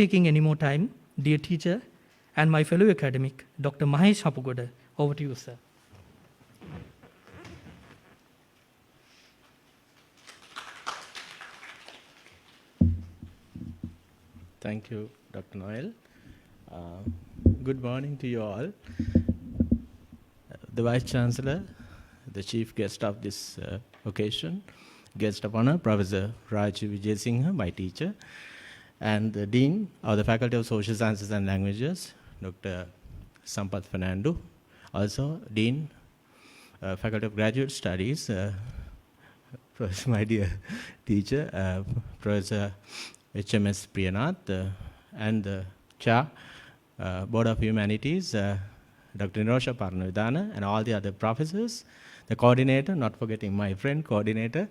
Taking any more time, dear teacher and my fellow academic, Dr. Mahesh Hapugoda, over to you, sir. Thank you, Dr. Noel. Good morning to you all. The Vice Chancellor, the chief guest of this occasion, guest of honor, Professor Raj Vijay Singh, my teacher, and the Dean of the Faculty of Social Sciences and Languages, Dr. Sampath Fernando, also Dean, Faculty of Graduate Studies, my dear teacher, Professor HMS Priyanath, and the Chair, Board of Humanities, Dr. Nirosha Parnavidana, and all the other professors, the coordinator, not forgetting my friend coordinator,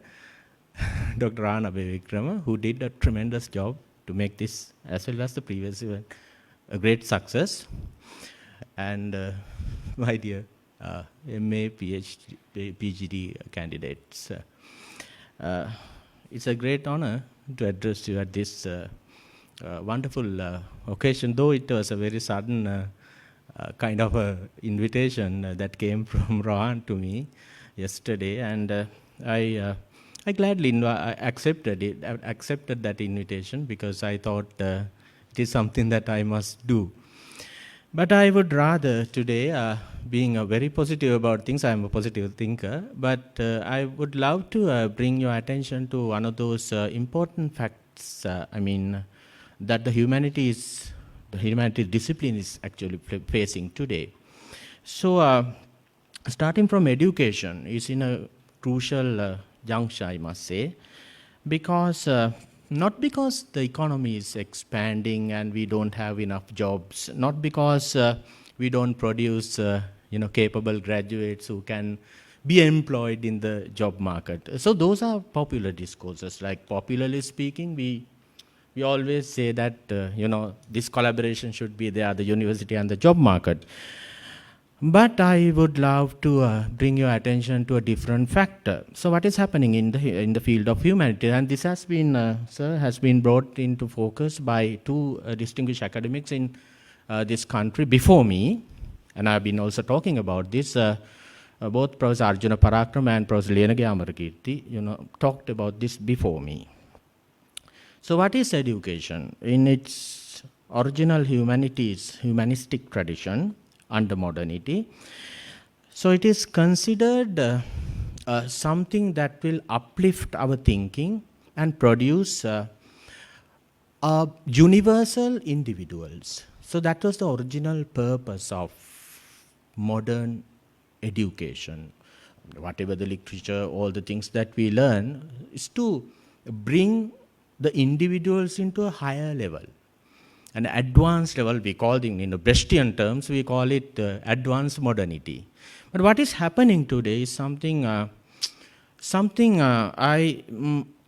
Dr. Rana Vikrama, who did a tremendous job to make this, as well as the previous event, a great success. And my dear MA, PhD, PGD candidates, it's a great honor to address you at this wonderful occasion, though it was a very sudden kind of a invitation that came from Rohan to me yesterday, and I gladly accepted that invitation because I thought it is something that I must do. But I would rather today, being very positive about things, I am a positive thinker, but I would love to bring your attention to one of those important facts, that the humanities discipline is actually facing today. So starting from education is in a crucial juncture, I must say, because not because the economy is expanding and we don't have enough jobs, not because we don't produce capable graduates who can be employed in the job market. So those are popular discourses. Like popularly speaking, we always say that this collaboration should be there, the university and the job market. But I would love to bring your attention to a different factor. So what is happening in the field of humanities? And this has been, has been brought into focus by two distinguished academics in this country before me. And I've been also talking about this. Both Professor Arjuna Parakram and Professor Lenage Amarakirti, talked about this before me. So what is education? In its original humanistic tradition, under modernity. So it is considered something that will uplift our thinking and produce universal individuals. So that was the original purpose of modern education. Whatever the literature, all the things that we learn is to bring the individuals into a higher level. An advanced level, we call it, in Brechtian terms, we call it advanced modernity. But what is happening today is something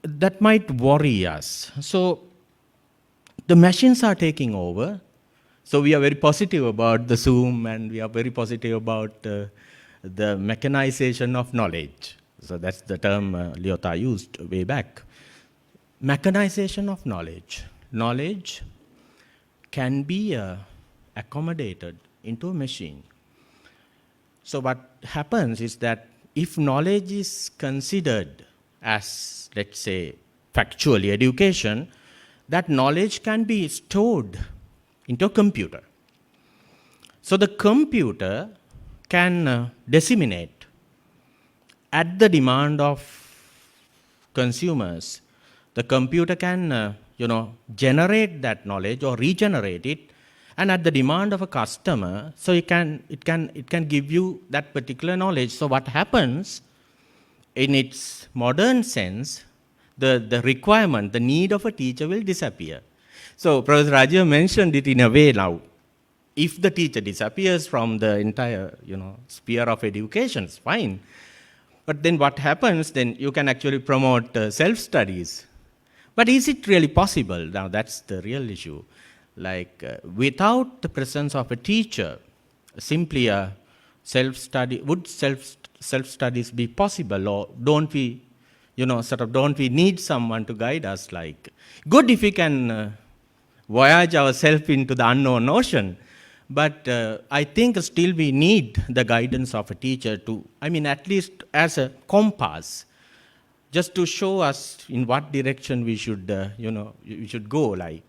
that might worry us. So the machines are taking over. So we are very positive about the Zoom, and we are very positive about the mechanization of knowledge. So that's the term Lyotard used way back. Mechanization of knowledge. Knowledge can be accommodated into a machine. So what happens is that if knowledge is considered as, let's say, factually education, that knowledge can be stored into a computer. So the computer can disseminate at the demand of consumers. The computer can generate that knowledge or regenerate it, and at the demand of a customer, so it can give you that particular knowledge. So what happens in its modern sense, the requirement, the need of a teacher will disappear. So Professor Rajiv mentioned it in a way now. If the teacher disappears from the entire sphere of education, it's fine. But then what happens? Then you can actually promote self-studies. But is it really possible? Now that's the real issue. Like without the presence of a teacher, simply a self-study, would self-studies be possible, or don't we, don't we need someone to guide us? Like, good if we can voyage ourselves into the unknown ocean. But I think still we need the guidance of a teacher to, I mean, at least as a compass, just to show us in what direction we should, we should go, like,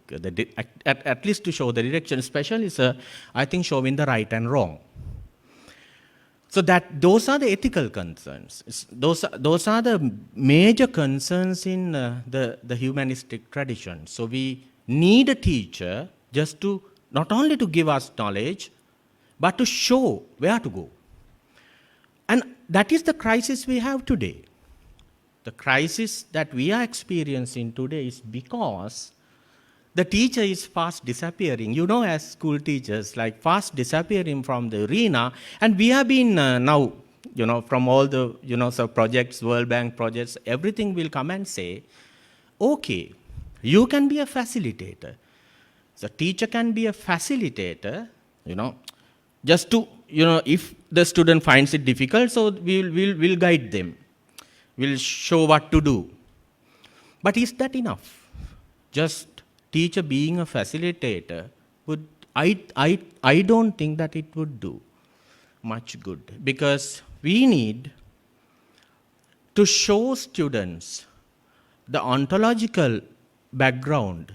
at least to show the direction, especially, sir, I think showing the right and wrong. So those are the ethical concerns. Those are the major concerns in the humanistic tradition. So we need a teacher just to, not only to give us knowledge, but to show where to go. And that is the crisis we have today. The crisis that we are experiencing today is because the teacher is fast disappearing. You know, as school teachers, like fast disappearing from the arena. And we have been now, from all the, so projects, World Bank projects, everything will come and say, okay, you can be a facilitator. The teacher can be a facilitator, just to, if the student finds it difficult, so we'll guide them. We'll show what to do. But is that enough? Just teacher being a facilitator would, I don't think that it would do much good, because we need to show students the ontological background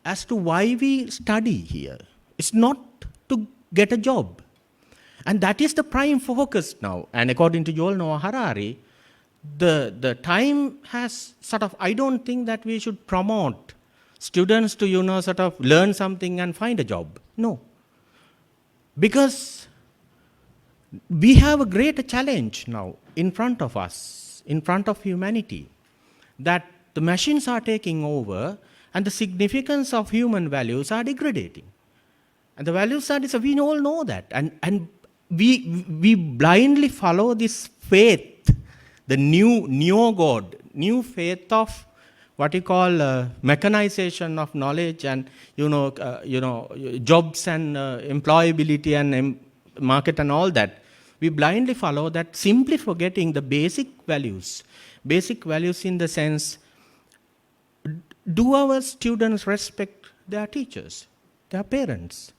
as to why we study here. It's not to get a job. And that is the prime focus now. And according to Yuval Noah Harari, the time has sort of, I don't think that we should promote students to, sort of learn something and find a job. No. Because we have a greater challenge now in front of us, in front of humanity, that the machines are taking over and the significance of human values are degrading. And the values are, we all know that. And we blindly follow this faith, the new God, new faith of what you call mechanization of knowledge and jobs and employability and market and all that. We blindly follow that, simply forgetting the basic values. Basic values in the sense, do our students respect their teachers, their parents?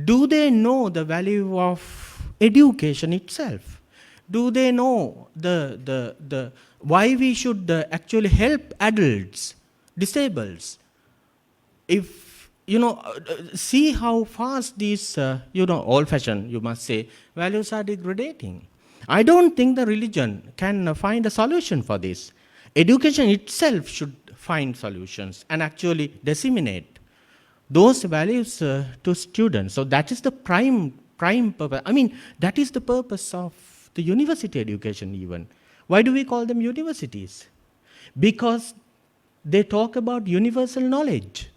Do they know the value of education itself? Do they know the why we should actually help adults, disabled? If, see how fast these, old-fashioned, you must say, values are degrading. I don't think the religion can find a solution for this. Education itself should find solutions and actually disseminate those values to students. So that is the prime purpose. I mean, that is the purpose of the university education even. Why do we call them universities? Because they talk about universal knowledge.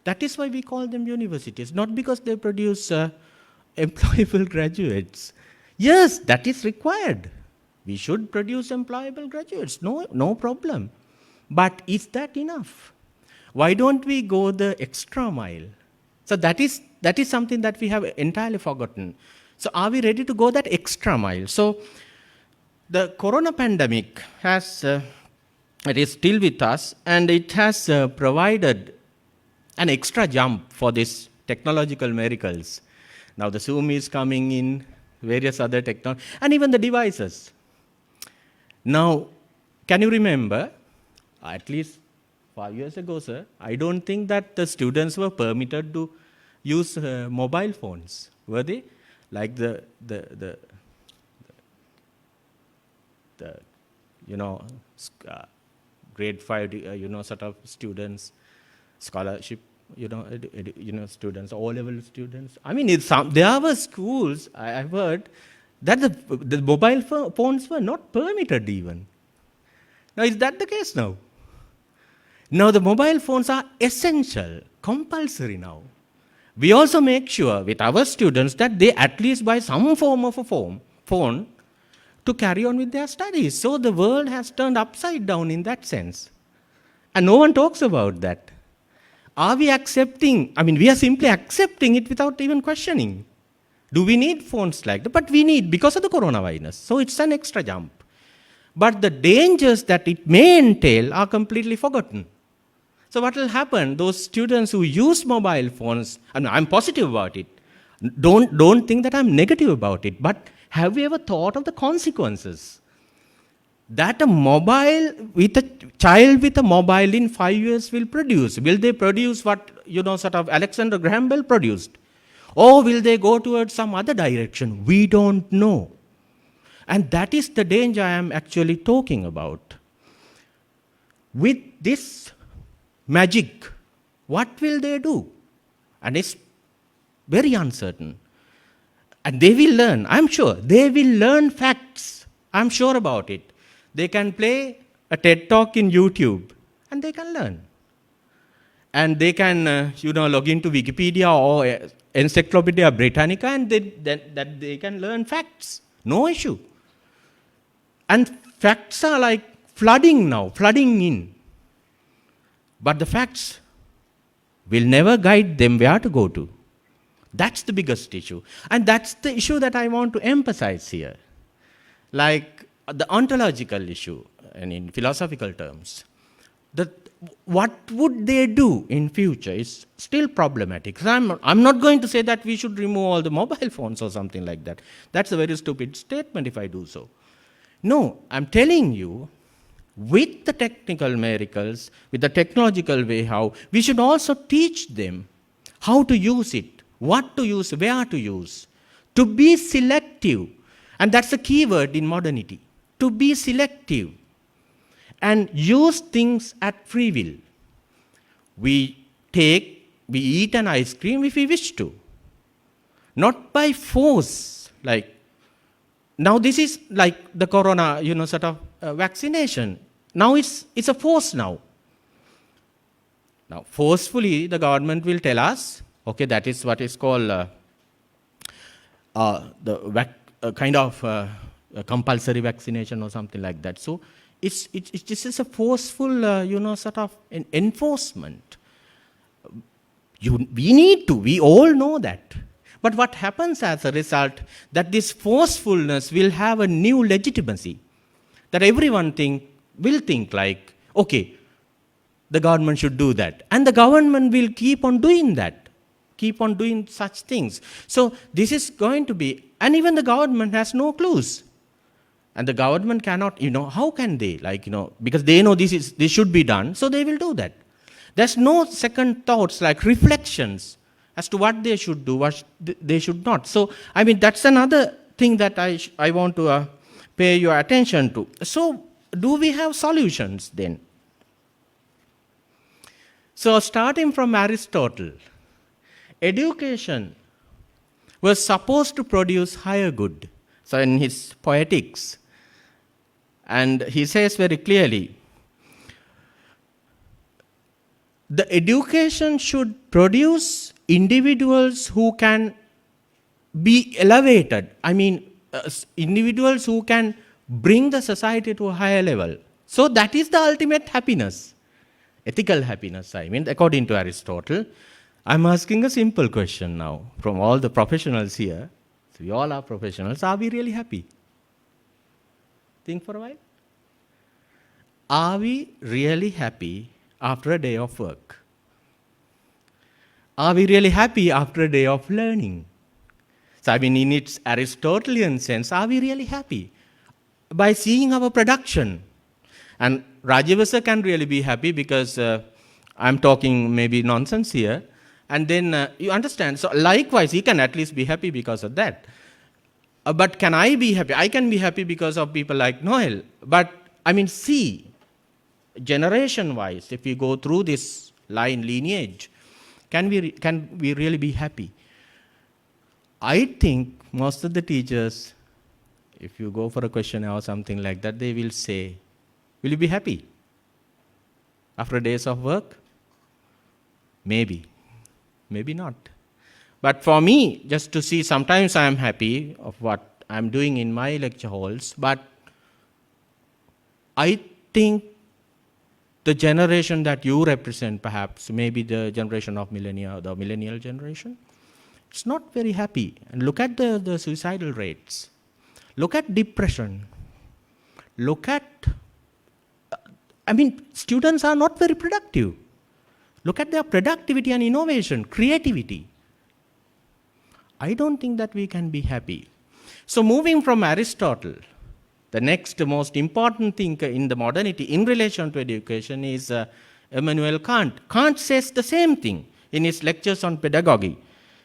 That is why we call them universities, not because they produce employable graduates. Yes, that is required. We should produce employable graduates, no problem. But is that enough? Why don't we go the extra mile? So that is something that we have entirely forgotten. So are we ready to go that extra mile? So the corona pandemic has, it is still with us, and it has provided an extra jump for these technological miracles. Now the Zoom is coming in, various other technology, and even the devices. Now, can you remember, at least 5 years ago, sir, I don't think that the students were permitted to use mobile phones, were they? Like the grade 5, sort of students, scholarship, students, O-level students. I mean, there were schools, I've heard, that the mobile phones were not permitted even. Now, is that the case now? Now, the mobile phones are essential, compulsory now. We also make sure with our students that they at least buy some form of a phone to carry on with their studies. So the world has turned upside down in that sense. And no one talks about that. Are we accepting? I mean, we are simply accepting it without even questioning. Do we need phones like that? But we need, because of the coronavirus. So it's an extra jump. But the dangers that it may entail are completely forgotten. So what will happen? Those students who use mobile phones, I'm positive about it. Don't think that I'm negative about it. But have you ever thought of the consequences? That a mobile with a child with a mobile in 5 years will produce. Will they produce what, sort of Alexander Graham Bell produced? Or will they go towards some other direction? We don't know. And that is the danger I am actually talking about. With this magic, what will they do? And it's very uncertain. And they will learn, I'm sure. They will learn facts. I'm sure about it. They can play a TED Talk in YouTube, and they can learn. And they can, log into Wikipedia or Encyclopedia Britannica, and they can learn facts. No issue. And facts are like flooding in. But the facts will never guide them where to go to. That's the biggest issue. And that's the issue that I want to emphasize here. Like the ontological issue, and in philosophical terms. What would they do in future is still problematic. So I'm not going to say that we should remove all the mobile phones or something like that. That's a very stupid statement if I do so. No, I'm telling you, with the technical miracles, with the technological way how, we should also teach them how to use it, what to use, where to use, to be selective. And that's a key word in modernity, to be selective and use things at free will. We eat an ice cream if we wish to, not by force. Like, now this is like the corona, sort of vaccination. Now it's a force now. Now, forcefully, the government will tell us, okay, that is what is called kind of compulsory vaccination or something like that. So this is a forceful, sort of an enforcement. We all know that. But what happens as a result, that this forcefulness will have a new legitimacy. That everyone will think like, okay, the government should do that. And the government will keep on doing that, keep on doing such things. So this is going to be, and even the government has no clues. And the government cannot, how can they? Because they know this should be done, so they will do that. There's no second thoughts, like reflections as to what they should do, what they should not. So, that's another thing that I want to pay your attention to. So, do we have solutions then? So, starting from Aristotle, education was supposed to produce higher good. So, in his Poetics, and he says very clearly, the education should produce individuals who can be elevated. Individuals who can bring the society to a higher level. So that is the ultimate happiness. Ethical happiness, according to Aristotle. I'm asking a simple question now from all the professionals here. So we all are professionals. Are we really happy? Think for a while. Are we really happy after a day of work? Are we really happy after a day of learning? So in its Aristotelian sense, are we really happy? By seeing our production. And Rajavasa can really be happy because I'm talking maybe nonsense here. And then you understand. So likewise, he can at least be happy because of that. But can I be happy? I can be happy because of people like Noel. But see, generation-wise, if we go through this lineage, can we really be happy? I think most of the teachers, if you go for a questionnaire or something like that, they will say, will you be happy after days of work? Maybe. Maybe not. But for me, just to see, sometimes I am happy of what I'm doing in my lecture halls, but I think the generation that you represent, perhaps, maybe the generation of millennia, the millennial generation, it's not very happy. And look at the suicidal rates. Look at depression. Look at, students are not very productive. Look at their productivity and innovation, creativity. I don't think that we can be happy. So moving from Aristotle, the next most important thinker in the modernity in relation to education is Immanuel Kant. Kant says the same thing in his lectures on pedagogy.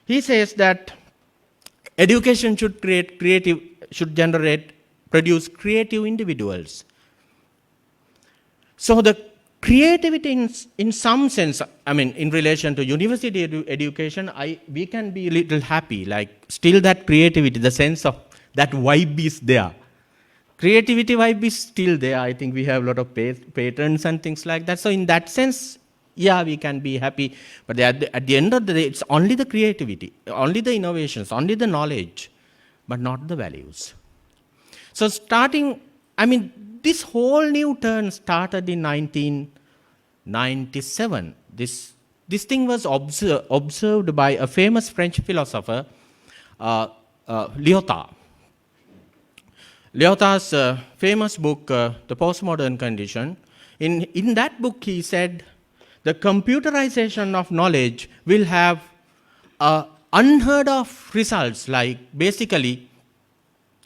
He says that education should produce creative individuals. So the creativity in some sense, I mean, in relation to university education, we can be a little happy, like still that creativity, the sense of that vibe is there. Creativity vibe is still there. I think we have a lot of patterns and things like that. So in that sense, yeah, we can be happy. But at the end of the day, it's only the creativity, only the innovations, only the knowledge, but not the values. So this whole new turn started in 1997. This thing was observed by a famous French philosopher, Lyotard. Lyotard's famous book, The Postmodern Condition, in that book he said, the computerization of knowledge will have unheard of results, like basically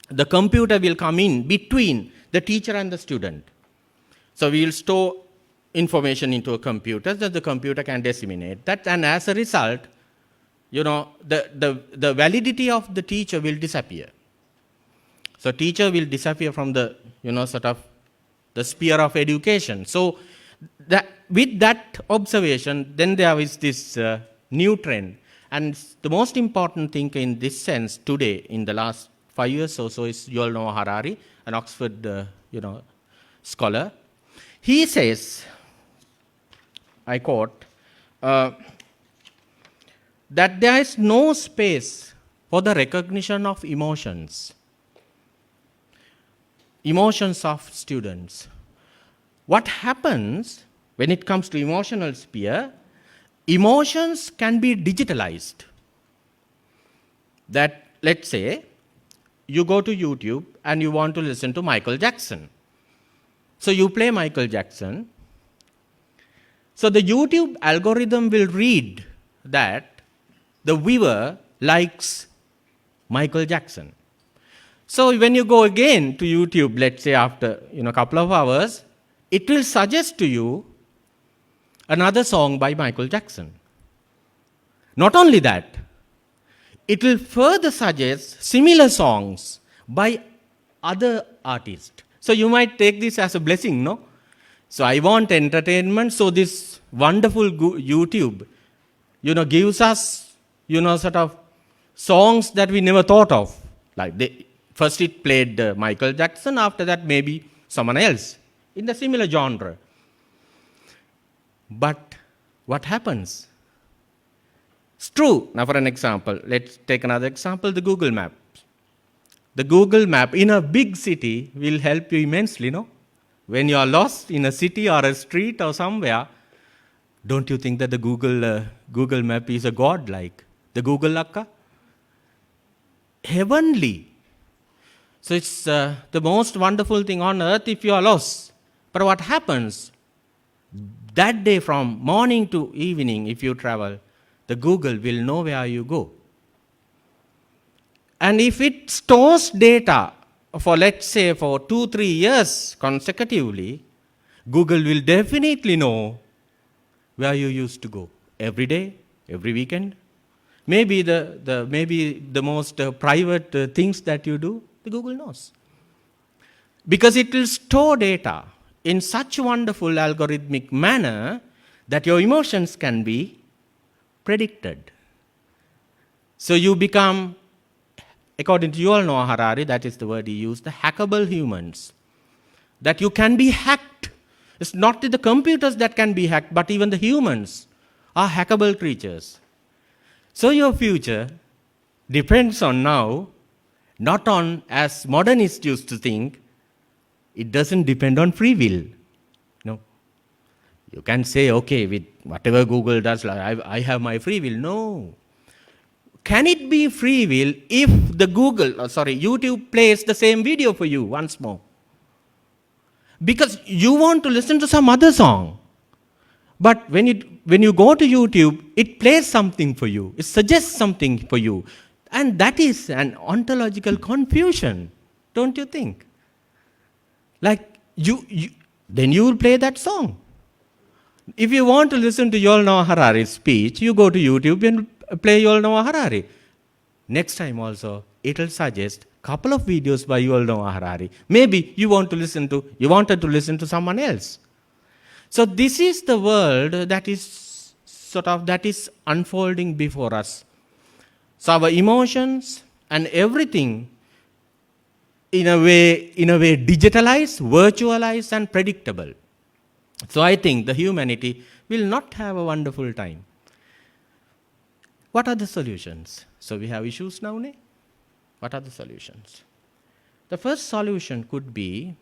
the computer will come in between the teacher and the student. So we will store information into a computer that the computer can disseminate that, and as a result, the validity of the teacher will disappear. So teacher will disappear from the, sort of the sphere of education. So with that observation, then there is this new trend. And the most important thing in this sense today, in the last 5 years or so, is Yuval Noah Harari, an Oxford, scholar. He says, I quote, that there is no space for the recognition of emotions of students. What happens when it comes to emotional sphere, emotions can be digitalized. That, let's say, you go to YouTube and you want to listen to Michael Jackson. So you play Michael Jackson. So the YouTube algorithm will read that the viewer likes Michael Jackson. So when you go again to YouTube, let's say after a couple of hours, it will suggest to you another song by Michael Jackson. Not only that, it will further suggest similar songs by other artists. So you might take this as a blessing, no? So I want entertainment, so this wonderful YouTube, gives us, sort of songs that we never thought of. Like first it played Michael Jackson, after that maybe someone else in the similar genre. But what happens? It's true. Now for an example, let's take another example, the Google Map. The Google Map in a big city will help you immensely, no? When you are lost in a city or a street or somewhere, don't you think that the Google Map is a god like the Google Akka? Heavenly. So it's the most wonderful thing on earth if you are lost. But what happens? That day from morning to evening, if you travel, the Google will know where you go. And if it stores data for, let's say, for 2-3 years consecutively, Google will definitely know where you used to go. Every day, every weekend. Maybe the most private things that you do, the Google knows. Because it will store data in such a wonderful algorithmic manner that your emotions can be predicted. So you become, according to Yuval Noah Harari, that is the word he used, the hackable humans. That you can be hacked. It's not the computers that can be hacked, but even the humans are hackable creatures. So your future depends on now, not on, as modernists used to think, it doesn't depend on free will. No. You can say, okay, with whatever Google does, I have my free will. No. Can it be free will if the YouTube plays the same video for you once more? Because you want to listen to some other song. But when you go to YouTube, it plays something for you. It suggests something for you. And that is an ontological confusion, don't you think? Like, then you will play that song. If you want to listen to Yuval Noah Harari's speech, you go to YouTube and play Yuval Noah Harari. Next time also, it will suggest a couple of videos by Yuval Noah Harari. Maybe you wanted to listen to someone else. So this is the world that is unfolding before us. So our emotions and everything in a way digitalized, virtualized and predictable. So I think the humanity will not have a wonderful time. What are the solutions? So we have issues now, ne? What are the solutions? The first solution could be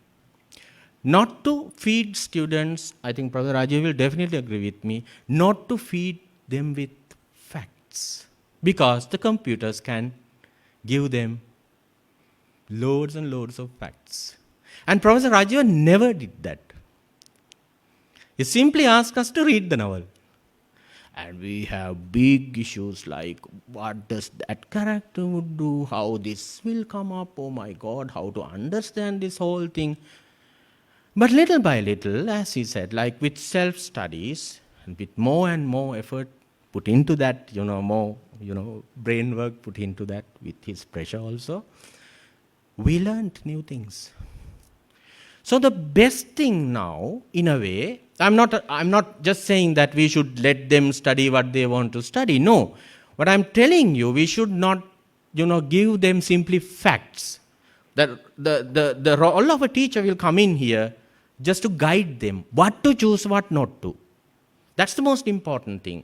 not to feed students, I think Professor Rajiv will definitely agree with me, not to feed them with facts. Because the computers can give them loads and loads of facts. And Professor Rajiv never did that. He simply asked us to read the novel. And we have big issues like what does that character would do, how this will come up, oh my God, how to understand this whole thing. But little by little, as he said, like with self-studies, and with more and more effort put into that, more, brain work put into that with his pressure also, we learned new things. So the best thing now, in a way, I'm not just saying that we should let them study what they want to study. No. What I'm telling you, we should not, give them simply facts. That the role of a teacher will come in here just to guide them, what to choose, what not to. That's the most important thing.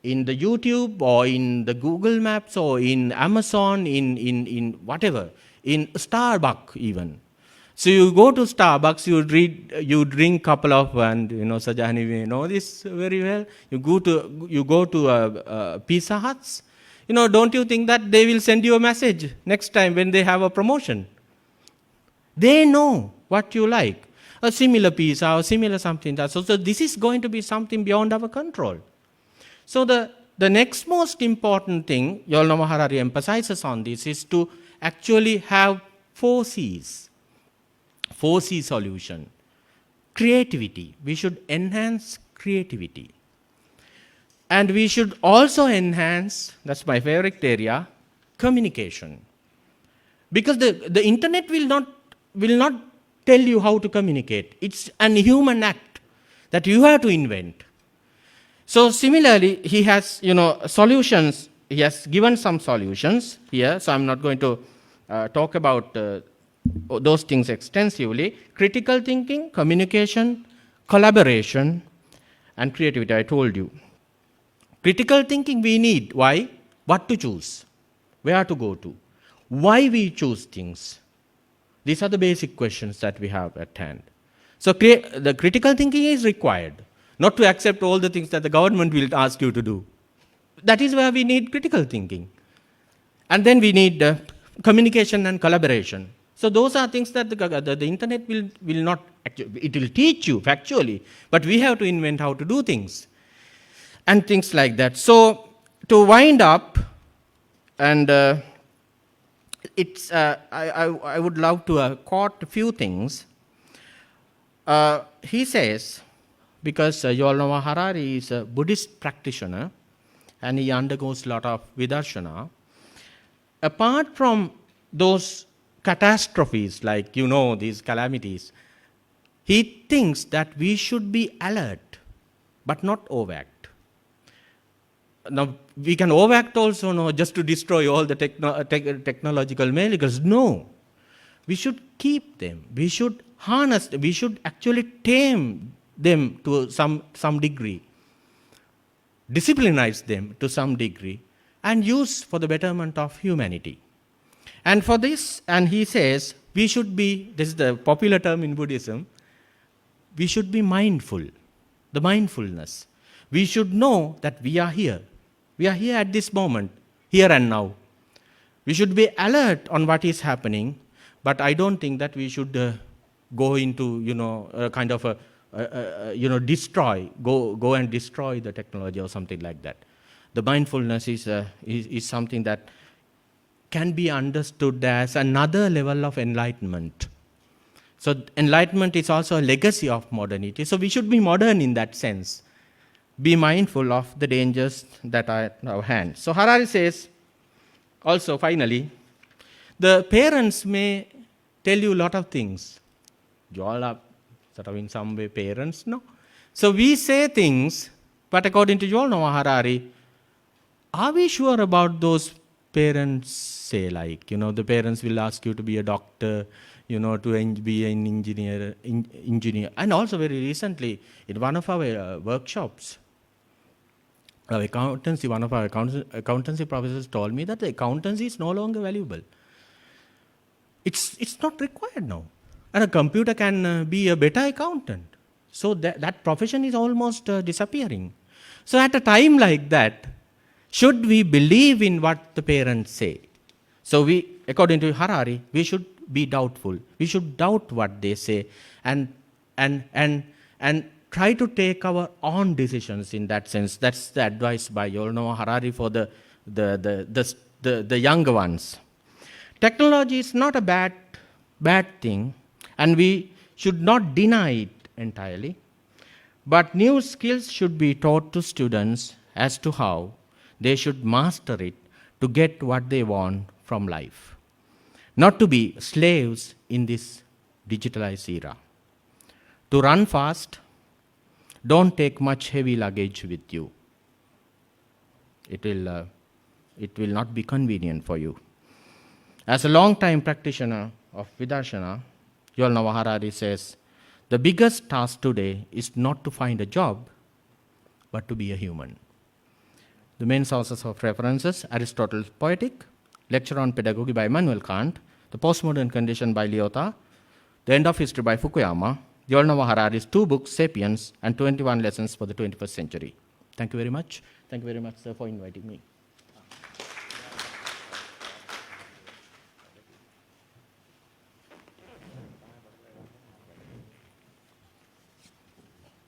In the YouTube or in the Google Maps or in Amazon, in whatever, in Starbucks even. So you go to Starbucks, you drink couple of, and Sajani may know this very well. You go to Pizza Huts. Don't you think that they will send you a message next time when they have a promotion? They know what you like, a similar pizza or similar something. So this is going to be something beyond our control. So the next most important thing, Yuval Noah Harari emphasizes on this, is to actually have 4 C's. 4C solution. Creativity. We should enhance creativity. And we should also enhance, that's my favorite area, communication. Because the internet will not tell you how to communicate. It's an human act that you have to invent. So similarly, he has solutions. He has given some solutions here. So I'm not going to talk about those things extensively. Critical thinking, communication, collaboration, and creativity, I told you. Critical thinking we need. Why? What to choose? Where to go to? Why we choose things? These are the basic questions that we have at hand. So the critical thinking is required, not to accept all the things that the government will ask you to do. That is where we need critical thinking. And then we need communication and collaboration. So those are things that the internet will not, it will teach you factually, but we have to invent how to do things and things like that. So to wind up, and I would love to quote a few things. He says, because Yuval Noah Harari is a Buddhist practitioner and he undergoes a lot of vidarshana, apart from those catastrophes, like these calamities, he thinks that we should be alert, but not overact. Now, we can overact also, just to destroy all the technological miracles. No. We should keep them. We should harness them. We should actually tame them to some degree, disciplinize them to some degree, and use for the betterment of humanity. And for this, and he says, we should be, this is the popular term in Buddhism, we should be mindful, the mindfulness. We should know that we are here. We are here at this moment, here and now. We should be alert on what is happening, but I don't think that we should go into, a kind of go and destroy the technology or something like that. The mindfulness is something that can be understood as another level of enlightenment. So enlightenment is also a legacy of modernity. So we should be modern in that sense. Be mindful of the dangers that are at our hand. So Harari says, also finally, the parents may tell you a lot of things. You all are sort of in some way parents, no? So we say things, but according to Yuval Noah Harari, are we sure about those parents say, like, the parents will ask you to be a doctor, to be an engineer. And also very recently, in one of our workshops, one of our accountancy professors told me that the accountancy is no longer valuable. It's not required now. And a computer can be a better accountant. So that profession is almost disappearing. So at a time like that, should we believe in what the parents say? So according to Harari, we should be doubtful. We should doubt what they say and try to take our own decisions in that sense. That's the advice by Yuval Noah Harari for the younger ones. Technology is not a bad thing, and we should not deny it entirely. But new skills should be taught to students as to how they should master it to get what they want from life. Not to be slaves in this digitalized era. To run fast, don't take much heavy luggage with you. It will not be convenient for you. As a long-time practitioner of Vidarshana, Yuval Noah Harari says, the biggest task today is not to find a job, but to be a human. The main sources of references: Aristotle's Poetic, Lecture on Pedagogy by Immanuel Kant, The Postmodern Condition by Lyotard, The End of History by Fukuyama, Yuval Noah Harari's 2 books, Sapiens, and 21 Lessons for the 21st Century. Thank you very much. Thank you very much, sir, for inviting me.